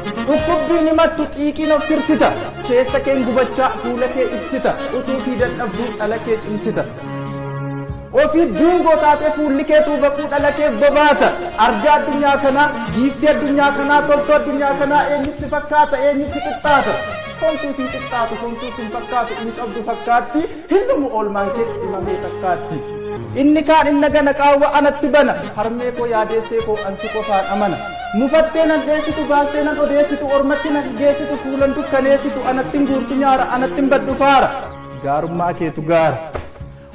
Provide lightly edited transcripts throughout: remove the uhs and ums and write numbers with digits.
dhukkubbiin himattu xiiqiin of tirsita keessa keen gubachaa fuula kee ibsita utuu fi dadhabduu dhala kee cimsita ofii dungoo taatee fuulli kee tuubaquu dhala kee bobaata arjaa addunyaa kanaa giiftii addunyaa kanaa toltuu addunyaa kanaa eenyu si fakkaata eenyu si qixxaata homtuu si qixxaatu homtuu si fakkaatu inni qabdu fakkaatti hindumu oolmaan kee himamee takkaatti inni kaan inna gana qaawwa anatti bana harmee koo yaadeessee koo ansi qofaan amana mufattee nan deessitu baastee nan odeessitu ormatti nan geessitu fuulan dukkaneessitu anattin guurtu nyaara anattin baddu faara gaarummaa keetu gaara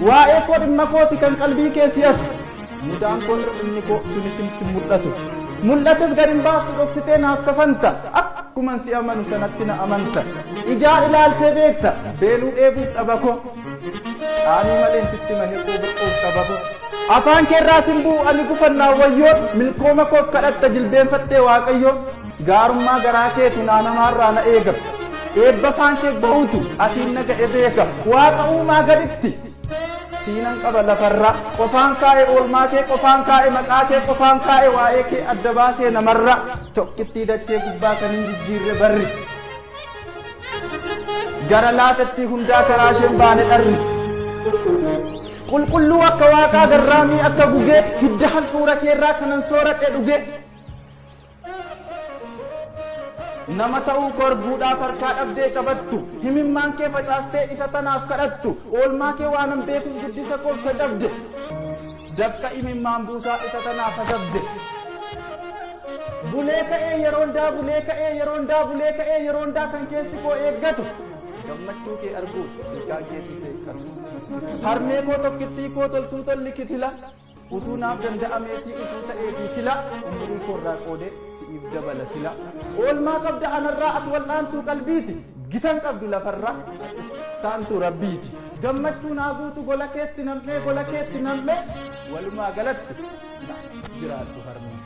waa'ee koo dhimma kooti kan qalbii kee si'atu mudaan koo inni koo suni simti mul'ates gad hin baastu dhoksitee naaf kafanta akkuman si amanu sanatti na amanta ijaa ilaaltee beekta beeluu dheebuuf dhaba koo qaanii maleen sitti mahee koo boqqoof dhaba koo afaan kee irraa simbuu ani gufannaa wayyoo milkooma koof kadhatta jilbeenfattee waaqayyoo gaarummaa garaa keetu naanamaarraa na eega eebba afaan kee ba'utu asiin na ga'e beeka waaqa uumaa gaditti siinan qaba lafarra qofaan kaa'e oolmaa kee qofaan kaa'e maqaa kee qofaan kaa'e waa'ee kee adda baasee namarra tokkittii dachee gubbaa kaniin jijjiirre barri gara laafettii hundaa karaa isheen baane dharri qulqulluu akka waaqaa garraamii akka gugee hidda handhuura keerraa kanan sooradhe dhuge nama ta'uu korbuudhaaf harkaa dhabdee cabattu himimmaan kee facaastee isa tanaaf kadhattu oolmaa kee waanan beekuuf guddisa koobsa cabde dafqa himimmaan buusaa isa tanaaf hasabde bulee ka'ee yeroondaa bulee ka'ee yeroondaa bulee ka'ee yeroondaa kan keessi koo eeggatu gammachuu kee arguu ilkaan keetti seeqqatu harmee koo tokkittii koo toltuu tolli kitila utuu naaf danda'ameetii utuu ta'eetii sila umurii koorraa qoodee si'iif dabala sila oolmaa qabda anarraa ati wal'aantuu qalbiiti gitan qabdu lafarraa taantuu rabbiiti gammachuu naa guutu gola keetti nam'ee walumaa galatti jiraadhu harmee